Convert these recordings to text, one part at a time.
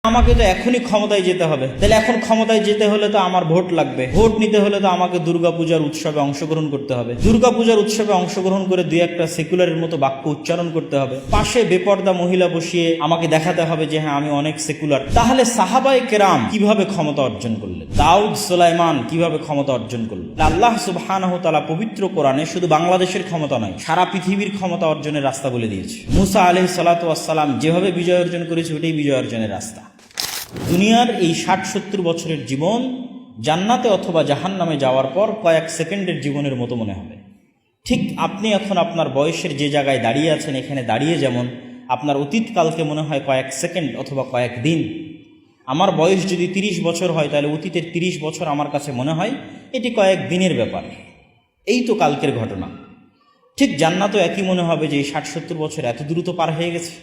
আমাকে তো এখনই ক্ষমতায় যেতে হবে, তাহলে এখন ক্ষমতায় যেতে হলে তো আমার ভোট লাগবে, ভোট নিতে হলে তো আমাকে দুর্গাপূজার উৎসবে অংশগ্রহণ করতে হবে, দুর্গাপূজার উৎসবে অংশগ্রহণ করে দুই একটা সেকুলারের মতো বাক্য উচ্চারণ করতে হবে, পাশে বেপর্দা মহিলা বসিয়ে আমাকে দেখাতে হবে যে হ্যাঁ আমি অনেক সেকুলার। তাহলে সাহাবায়ে কেরাম কিভাবে ক্ষমতা অর্জন করলেন, দাউদ সুলাইমান কিভাবে ক্ষমতা অর্জন করলেন? আল্লাহ সুবহানাহু ওয়া তাআলা পবিত্র কোরআনে শুধু বাংলাদেশের ক্ষমতা নয়, সারা পৃথিবীর ক্ষমতা অর্জনের রাস্তা বলে দিয়েছে। মুসা আলাইহিস সালাতু ওয়াস সালাম যেভাবে বিজয় অর্জন করেছে ওটাই বিজয় অর্জনের রাস্তা। দুনিয়ার এই ৬০-৭০ বছরের জীবন জান্নাতে অথবা জাহান্নামে যাওয়ার পর কয়েক সেকেন্ডের জীবনের মতো মনে হবে। ঠিক আপনি এখন আপনার বয়সের যে জায়গায় দাঁড়িয়ে আছেন, এখানে দাঁড়িয়ে যেমন আপনার অতীতকালকে মনে হয় কয়েক সেকেন্ড অথবা কয়েক দিন, আমার বয়স যদি ৩০ বছর হয় তাহলে অতীতের ৩০ বছর আমার কাছে মনে হয় এটি কয়েক দিনের ব্যাপার, এই তো কালকের ঘটনা। ঠিক জান্নাতও একই মনে হবে যে এই ৬০-৭০ বছর এত দ্রুত পার হয়ে গেছে।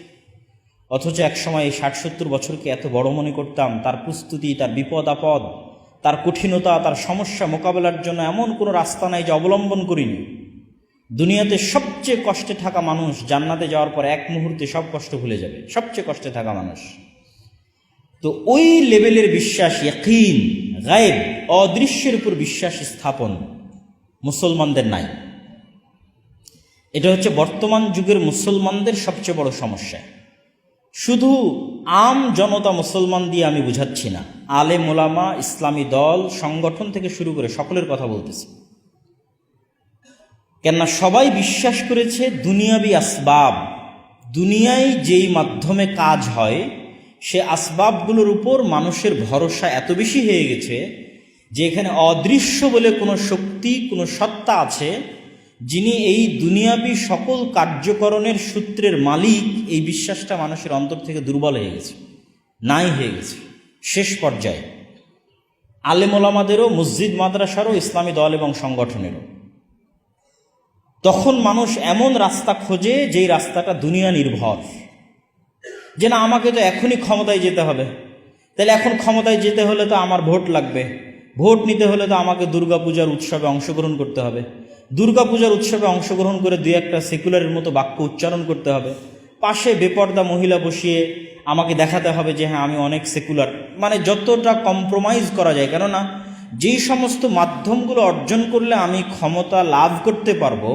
অথচ একসময় এই ৬০-৭০ বছরকে এত বড় মনে করতাম, তার প্রস্তুতি, তার বিপদ আপদ, তার কঠিনতা, তার সমস্যা মোকাবেলার জন্য এমন কোনো রাস্তা নাই যে অবলম্বন করিনি। দুনিয়াতে সবচেয়ে কষ্টে থাকা মানুষ জান্নাতে যাওয়ার পর এক মুহূর্তে সব কষ্ট ভুলে যাবে, সবচেয়ে কষ্টে থাকা মানুষ। তো ওই লেভেলের বিশ্বাস, ইয়াকিন, গায়েব, অদৃশ্যের উপর বিশ্বাস স্থাপন মুসলমানদের নাই। এটা হচ্ছে বর্তমান যুগের মুসলমানদের সবচেয়ে বড় সমস্যা। শুধু আম জনতা মুসলমান দিয়ে আমি বুঝাচ্ছি না, আলেম ওলামা, ইসলামী দল, সংগঠন থেকে শুরু করে সকলের কথা বলতেছি। কেননা সবাই বিশ্বাস করেছে দুনিয়াবি আসবাব, দুনিয়ায় যেই মাধ্যমে কাজ হয় সে আসবাবগুলোর উপর মানুষের ভরসা এত বেশি হয়ে গেছে যে এখানে অদৃশ্য বলে কোনো শক্তি, কোনো সত্তা আছে যিনি এই দুনিয়াবি সকল কার্যকরণের সূত্রের মালিক। এই বিশ্বাসটা মানুষের অন্তর থেকে দুর্বল হয়ে গেছে, নাই হয়ে গেছে শেষ পর্যায়ে। আলেম ওলামাদেরও, মসজিদ মাদ্রাসারও, ইসলামী দল এবং সংগঠনেরও। তখন মানুষ এমন রাস্তা খোঁজে যেই রাস্তাটা দুনিয়া নির্ভর, যে না আমাকে তো এখনই ক্ষমতায় যেতে হবে, তাহলে এখন ক্ষমতায় যেতে হলে তো আমার ভোট লাগবে, ভোট নিতে হলে তো আমাকে দুর্গাপূজার উৎসবে অংশগ্রহণ করতে হবে, দুর্গাপূজার উৎসবে অংশগ্রহণ করে দুই একটা সেকুলারের মতো বাক্য উচ্চারণ করতে হবে, পাশে বেপর্দা মহিলা বসিয়ে আমাকে দেখাতে হবে যে হ্যাঁ আমি অনেক সেকুলার। মানে যতটা কম্প্রোমাইজ করা যায়, কেননা যেই সমস্ত মাধ্যমগুলো অর্জন করলে আমি ক্ষমতা লাভ করতে পারবো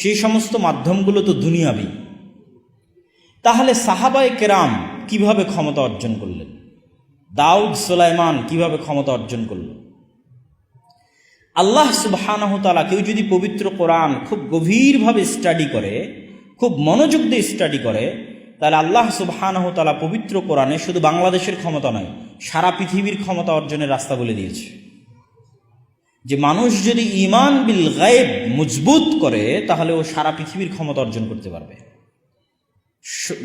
সেই সমস্ত মাধ্যমগুলো তো দুনিয়াবি। তাহলে সাহাবায়ে কেরাম কিভাবে ক্ষমতা অর্জন করলেন, দাউদ সুলাইমান কিভাবে ক্ষমতা অর্জন করলেন? আল্লাহ সুবহানাহু ওয়া তাআলা, কেউ যদি পবিত্র কোরআন খুব গভীরভাবে স্টাডি করে, খুব মনোযোগ দিয়ে স্টাডি করে, তাহলে আল্লাহ সুবহানাহু ওয়া তাআলা পবিত্র কোরআনে শুধু বাংলাদেশের ক্ষমতা নয়, সারা পৃথিবীর ক্ষমতা অর্জনের রাস্তা বলে দিয়েছে। যে মানুষ যদি ঈমান বিল গায়ব মজবুত করে তাহলে ও সারা পৃথিবীর ক্ষমতা অর্জন করতে পারবে।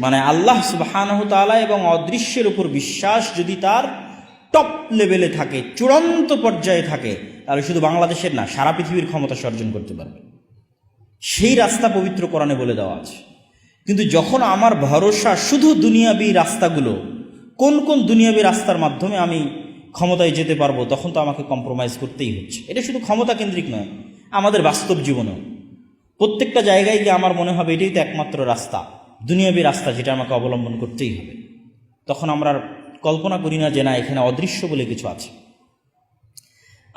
মানে আল্লাহ সুবহানাহু ওয়া তাআলা এবং অদৃশ্যের উপর বিশ্বাস যদি তার টপ লেভেলে থাকে, চূড়ান্ত পর্যায়ে থাকে, তাহলে শুধু বাংলাদেশের না, সারা পৃথিবীর ক্ষমতা অর্জন করতে পারবে। সেই রাস্তা পবিত্র কোরআনে বলে দেওয়া আছে। কিন্তু যখন আমার ভরসা শুধু দুনিয়াবি রাস্তাগুলো, কোন কোন দুনিয়াবি রাস্তার মাধ্যমে আমি ক্ষমতায় যেতে পারবো, তখন তো আমাকে কম্প্রোমাইজ করতেই হচ্ছে। এটা শুধু ক্ষমতা কেন্দ্রিক নয়, আমাদের বাস্তব জীবনেও প্রত্যেকটা জায়গায় গিয়ে আমার মনে হবে এটাই তো একমাত্র রাস্তা, দুনিয়াবি রাস্তা, যেটা আমাকে অবলম্বন করতেই হবে। তখন আমরা কল্পনা করি না যে না, এখানে অদৃশ্য বলে কিছু আছে।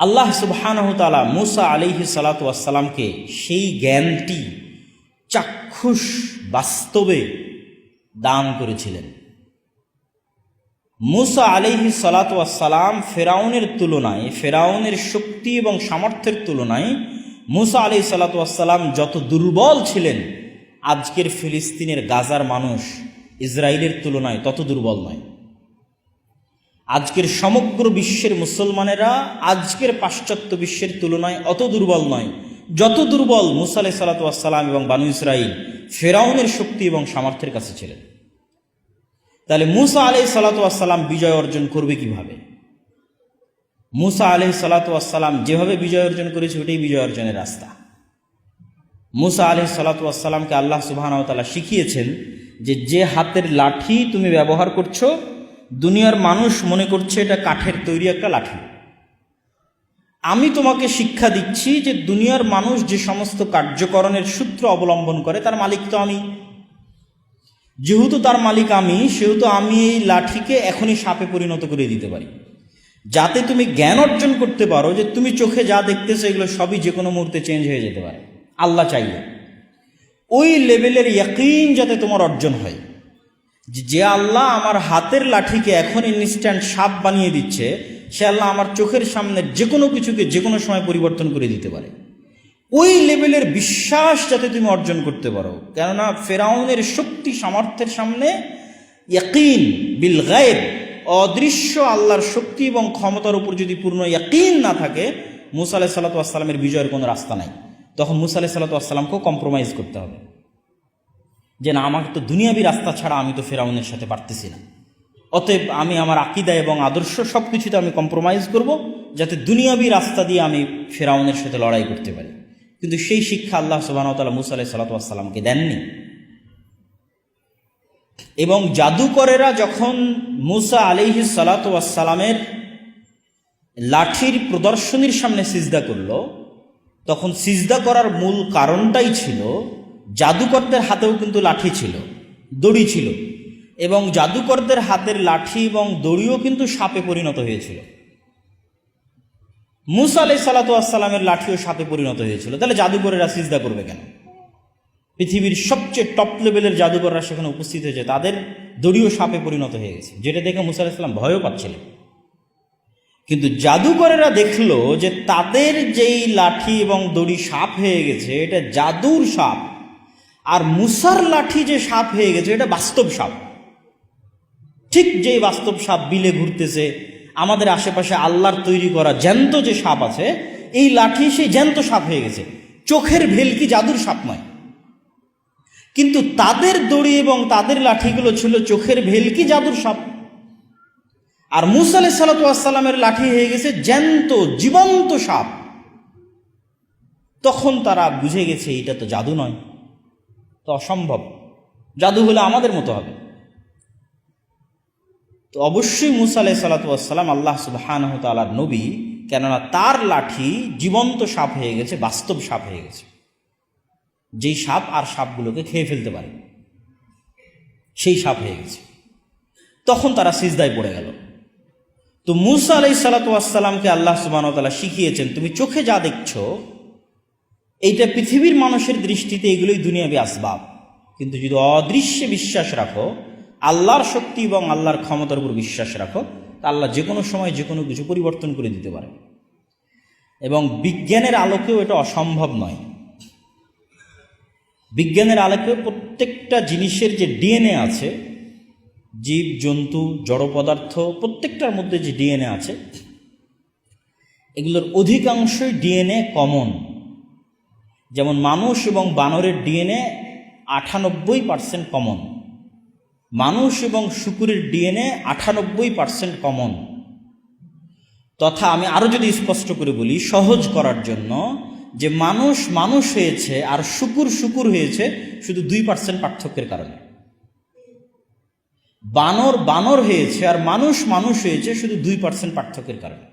আল্লাহ সুবহানাহু ওয়া তাআলা মুসা আলাইহিস সালাতু ওয়াস সালামকে সেই জ্ঞানটি চাক্ষুষ বাস্তবে দান করেছিলেন। মুসা আলাইহিস সালাতু ওয়াস সালাম ফেরাউনের তুলনায়, ফেরাউনের শক্তি এবং সামর্থ্যের তুলনায় মুসা আলাইহিস সালাতু ওয়াস সালাম যত দুর্বল ছিলেন, আজকের ফিলিস্তিনের গাজার মানুষ ইসরায়েলের তুলনায় তত দুর্বল নয়। আজকের সমগ্র বিশ্বের মুসলমানেরা আজকের পাশ্চাত্য বিশ্বের তুলনায় অত দুর্বল নয় যত দুর্বল মুসা আলাইহিস সালাতু ওয়াস সালাম এবং বানু ইসরাইল ফেরাউনের শক্তি এবং সামর্থ্যের কাছে ছিলেন। তাহলে মুসা আলাইহিস সালাতু ওয়াস সালাম বিজয় অর্জন করবে কিভাবে? মুসা আলাইহিস সালাতু ওয়াস সালাম যেভাবে বিজয় অর্জন করেছে ওটাই বিজয় অর্জনের রাস্তা। মুসা আলাইহিস সালাতু ওয়াস সালামকে আল্লাহ সুবহানাহু ওয়া তাআলা শিখিয়েছেন যে যে হাতের লাঠি তুমি ব্যবহার করছো, দুনিয়ার মানুষ মনে করছে এটা কাঠের তৈরি একটা লাঠি। আমি তোমাকে শিক্ষা দিচ্ছি যে দুনিয়ার মানুষ যে সমস্ত কার্যকরণের সূত্র অবলম্বন করে তার মালিক তো আমি। যেহেতু তার মালিক আমি, সেহেতু আমি এই লাঠিকে এখনই সাপে পরিণত করে দিতে পারি, যাতে তুমি জ্ঞান অর্জন করতে পারো যে তুমি চোখে যা দেখতেছো এগুলো সবই যে কোনো মুহূর্তে চেঞ্জ হয়ে যেতে পারে আল্লাহ চাইলে। ওই লেভেলের ইয়াকিন যাতে তোমার অর্জন হয় যে আল্লাহ আমার হাতের লাঠিকে এখন ইনস্ট্যান্ট সাপ বানিয়ে দিচ্ছে, সে আল্লাহ আমার চোখের সামনে যে কোনো কিছুকে যে কোনো সময় পরিবর্তন করে দিতে পারে। ওই লেভেলের বিশ্বাস যাতে তুমি অর্জন করতে পারো, কেননা ফেরাউনের শক্তি সামর্থ্যের সামনে ইয়াকিন বিল গায়ব, অদৃশ্য আল্লাহর শক্তি এবং ক্ষমতার উপর যদি পূর্ণ ইয়াকিন না থাকে, মুসা আলাইহিস সালাতু ওয়াস সালামের বিজয়ের কোনো রাস্তা নাই। তখন মুসা আলাইহিস সালাতু ওয়াস সালামকেও কম্প্রোমাইজ করতে হবে যে না, আমাকে তো দুনিয়াবী রাস্তা ছাড়া আমি তো ফেরাউনের সাথে পারতেছি না, অতএব আমি আমার আকীদা এবং আদর্শ সব কিছুতে আমি কম্প্রোমাইজ করব, যাতে দুনিয়াবী রাস্তা দিয়ে আমি ফেরাউনের সাথে লড়াই করতে পারি। কিন্তু সেই শিক্ষা আল্লাহ সুবহানাহু ওয়া তাআলা মুসা আলাইহিস সালাতু ওয়াস সালামকে দেননি। এবং জাদুকরেরা যখন মুসা আলাইহিস সালাতু ওয়াস সালামের লাঠির প্রদর্শনীর সামনে সিজদা করল, তখন সিজদা করার মূল কারণটাই ছিল জাদুকরদের হাতেও কিন্তু লাঠি ছিল, দড়ি ছিল, এবং জাদুকরদের হাতের লাঠি এবং দড়িও কিন্তু সাপে পরিণত হয়েছিল। মুসা আলাইহিস সালাতু ওয়াস সালামের লাঠিও সাপে পরিণত হয়েছিল। তাহলে জাদুকরেরা সিজদা করবে কেন? পৃথিবীর সবচেয়ে টপ লেভেলের জাদুকররা সেখানে উপস্থিত হয়েছে, তাদের দড়িও সাপে পরিণত হয়ে গেছে, যেটা দেখে মুসা আলাইহিস সালাম ভয়ও পাচ্ছিলেন। কিন্তু জাদুকরেরা দেখলো যে তাদের যেই লাঠি এবং দড়ি সাপ হয়ে গেছে এটা জাদুর সাপ, আর মুসার লাঠি যে সাপ হয়ে গেছে এটা বাস্তব সাপ। ঠিক যেই বাস্তব সাপ বিলে ঘুরতেছে, আমাদের আশেপাশে আল্লাহর তৈরি করা জ্যান্ত যে সাপ আছে, এই লাঠি সেই জ্যান্ত সাপ হয়ে গেছে, চোখের ভেলকি জাদুর সাপ নয়। কিন্তু তাদের দড়ি এবং তাদের লাঠিগুলো ছিল চোখের ভেলকি জাদুর সাপ, আর মুসা আলাইহিস সালাতু ওয়াস সালামের লাঠি হয়ে গেছে জ্যান্ত জীবন্ত সাপ। তখন তারা বুঝে গেছে এটা তো জাদু নয়, তো অসম্ভব, জাদু হলে আমাদের মতো হবে। তো অবশ্যই মুসা আলাইহিস সালাতু ওয়াস সালাম আল্লাহ সুবহানাহু ওয়া তাআলার নবী, কেননা তার লাঠি জীবন্ত সাপ হয়ে গেছে, বাস্তব সাপ হয়ে গেছে, যেই সাপ আর সাপগুলোকে খেয়ে ফেলতে পারে, সেই সাপ হয়ে গেছে। তখন তারা সিজদায় পড়ে গেল। তো মুসা আলাইহিস সালাতু ওয়াস সালামকে আল্লাহ সুবহানাহু ওয়া তাআলা শিখিয়েছেন, তুমি চোখে যা দেখছো এইটা পৃথিবীর মানুষের দৃষ্টিতে এগুলোই দুনিয়াবী আসবাব, কিন্তু যদি অদৃশ্যে বিশ্বাস রাখো, আল্লাহর শক্তি এবং আল্লাহর ক্ষমতার উপর বিশ্বাস রাখো, তা আল্লাহ যে কোনো সময় যে কোনো কিছু পরিবর্তন করে দিতে পারে। এবং বিজ্ঞানের আলোকেও এটা অসম্ভব নয়। বিজ্ঞানের আলোকে প্রত্যেকটা জিনিসের যে ডিএনএ আছে, জীব জন্তু জড় পদার্থ প্রত্যেকটার মধ্যে যে ডিএনএ আছে, এগুলোর অধিকাংশই ডিএনএ কমন। যেমন মানুষ এবং বানরের ডিএনএ 98% কমন, মানুষ এবং শুকুরের ডিএনএ 98% কমন। তথা আমি আরও যদি স্পষ্ট করে বলি সহজ করার জন্য, যে মানুষ মানুষ হয়েছে আর শুকুর শুকুর হয়েছে শুধু 2% পার্থক্যের কারণে। বানর বানর হয়েছে আর মানুষ মানুষ হয়েছে শুধু 2% পার্থক্যের কারণে।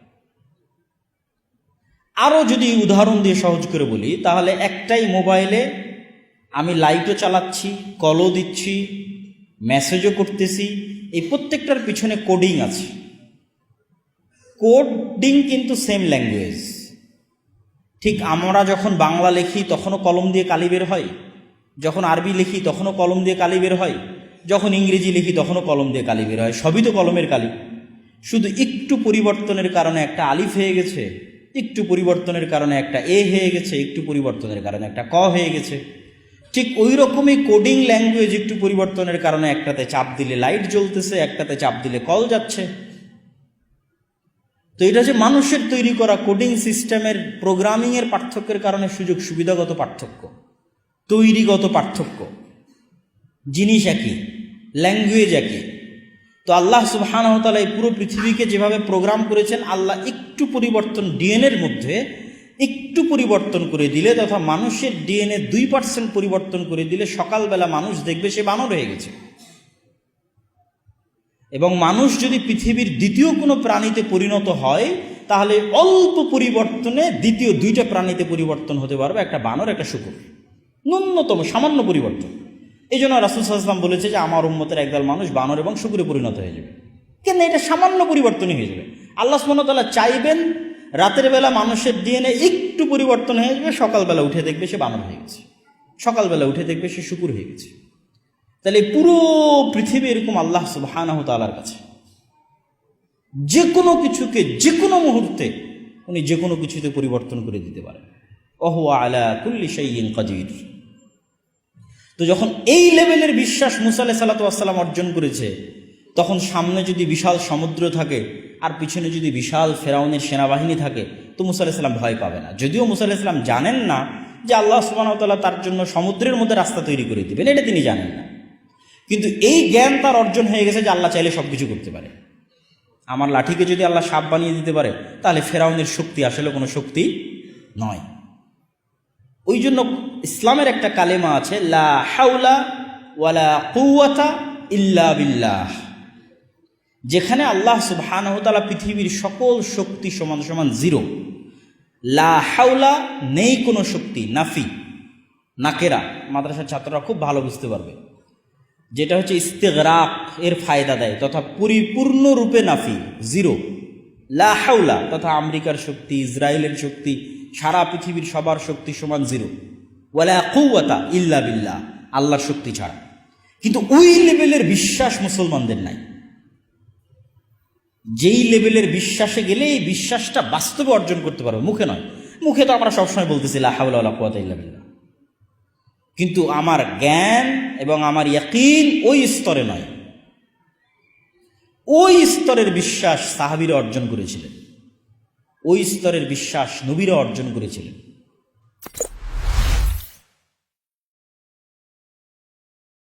আরও যদি উদাহরণ দিয়ে সহজ করে বলি, তাহলে একটাই মোবাইলে আমি লাইটও চালাচ্ছি, কলও দিচ্ছি, মেসেজও করতেছি, এই প্রত্যেকটার পিছনে কোডিং আছে। কোডিং কিন্তু সেম ল্যাঙ্গুয়েজ। ঠিক আমরা যখন বাংলা লিখি তখনও কলম দিয়ে কালি বের হয়, যখন আরবি লিখি তখনও কলম দিয়ে কালি বের হয়, যখন ইংরেজি লিখি তখনও কলম দিয়ে কালি বের হয়, সবই তো কলমের কালি। শুধু একটু পরিবর্তনের কারণে একটা আলিফ হয়ে গেছে, একটু পরিবর্তনের কারণে একটা এ হয়ে গেছে, একটু পরিবর্তনের কারণে একটা ক হয়ে গেছে। ঠিক ওই রকমই কোডিং ল্যাঙ্গুয়েজ, একটু পরিবর্তনের কারণে একটাতে চাপ দিলে লাইট জ্বলতেছে, একটাতে চাপ দিলে কল যাচ্ছে। তো এটা যে মানুষের তৈরি করা কোডিং সিস্টেমের প্রোগ্রামিংয়ের পার্থক্যের কারণে সুযোগ সুবিধাগত পার্থক্য, তৈরিগত পার্থক্য, জিনিস একই, ল্যাঙ্গুয়েজ একই। তো আল্লাহ সুবহানাহু ওয়া তাআলা এই পুরো পৃথিবীকে যেভাবে প্রোগ্রাম করেছেন, আল্লাহ একটু পরিবর্তন ডিএনএর মধ্যে একটু পরিবর্তন করে দিলে, তথা মানুষের ডিএনএ 2% পরিবর্তন করে দিলে সকালবেলা মানুষ দেখবে সে বানর হয়ে গেছে। এবং মানুষ যদি পৃথিবীর দ্বিতীয় কোনো প্রাণীতে পরিণত হয়, তাহলে অল্প পরিবর্তনে দ্বিতীয় 2টা প্রাণীতে পরিবর্তন হতে পারবে, একটা বানর একটা শুকুর, ন্যূনতম সামান্য পরিবর্তন। এই জন্য রাসূল সাল্লাল্লাহু আলাইহি ওয়াসাল্লাম বলেছে যে আমার উম্মতের একদল মানুষ বানর এবং শুকরে পরিণত হয়ে যাবে। কেন? এটা সামান্য পরিবর্তনই হয়ে যাবে। আল্লাহ সুবহানাহু ওয়া তাআলা চাইবেন রাতের বেলা মানুষের ডিএনএ একটু পরিবর্তন হয়ে যাবে, সকালবেলা উঠে দেখবে সে বানর হয়ে গেছে, সকালবেলা উঠে দেখবে সে শুকুর হয়ে গেছে। তাহলে পুরো পৃথিবী এরকম আল্লাহ সুবহানাহু ওয়া তাআলার কাছে, যে কোনো কিছুকে যে কোনো মুহূর্তে উনি যে কোনো কিছুতে পরিবর্তন করে দিতে পারেন। ওয়া আলা কুল্লি শাইইন কাদির। তো যখন এই লেভেলের বিশ্বাস মুসা আলাইহিস সালাতু ওয়াস সালাম অর্জন করেছে, তখন সামনে যদি বিশাল সমুদ্র থাকে আর পিছনে যদি বিশাল ফেরাউনের সেনাবাহিনী থাকে, তো মুসা আলাইহিস সালাম ভয় পাবে না। যদিও মুসা আলাইহিস সালাম জানেন না যে আল্লাহ সুবহানাহু ওয়া তাআলা তার জন্য সমুদ্রের মধ্যে রাস্তা তৈরি করে দিবেন, এটা তিনি জানেন না। কিন্তু এই জ্ঞান তার অর্জন হয়ে গেছে যে আল্লাহ চাইলে সব কিছু করতে পারে। আমার লাঠিকে যদি আল্লাহ সাপ বানিয়ে দিতে পারে, তাহলে ফেরাউনের শক্তি আসলে কোনো শক্তি নয়। ওই জন্য ইসলামের একটা কালেমা আছে, লা হাওলা ওয়ালা কুওয়াতা ইল্লা বিল্লাহ, যেখানে আল্লাহ সুবহানাহু ওয়া তাআলা পৃথিবীর সকল শক্তি সমান সমান জিরো। লা হাওলা, নেই কোনো শক্তি, নাফি, নাকেরা। মাদ্রাসার ছাত্ররা খুব ভালো বুঝতে পারবে, যেটা হচ্ছে ইস্তিগরাক এর ফায়দা দেয়, তথা পরিপূর্ণরূপে নাফি, জিরো। লা হাওলা তথা আমেরিকার শক্তি, ইসরায়েলের শক্তি, সারা পৃথিবীর সবার শক্তি সমান জিরো। ওয়ালা কুওয়াতা ইল্লা বিল্লাহ, আল্লাহর শক্তি ছাড়া। কিন্তু ওই লেভেলের বিশ্বাস মুসলমানদের নাই। যেই লেভেলের বিশ্বাসে গেলে এই বিশ্বাসটা বাস্তবে অর্জন করতে পারবে, মুখে নয়। মুখে তো আমরা সবসময় বলতেছি লা হাওলা ওয়ালা কুওয়াতা ইল্লা বিল্লাহ, কিন্তু আমার জ্ঞান এবং আমার ইয়াকিন ওই স্তরে নয়। ওই স্তরের বিশ্বাস সাহাবীরা অর্জন করেছিলেন, ওই স্তরের বিশ্বাস নবীরা অর্জন করেছিলেন।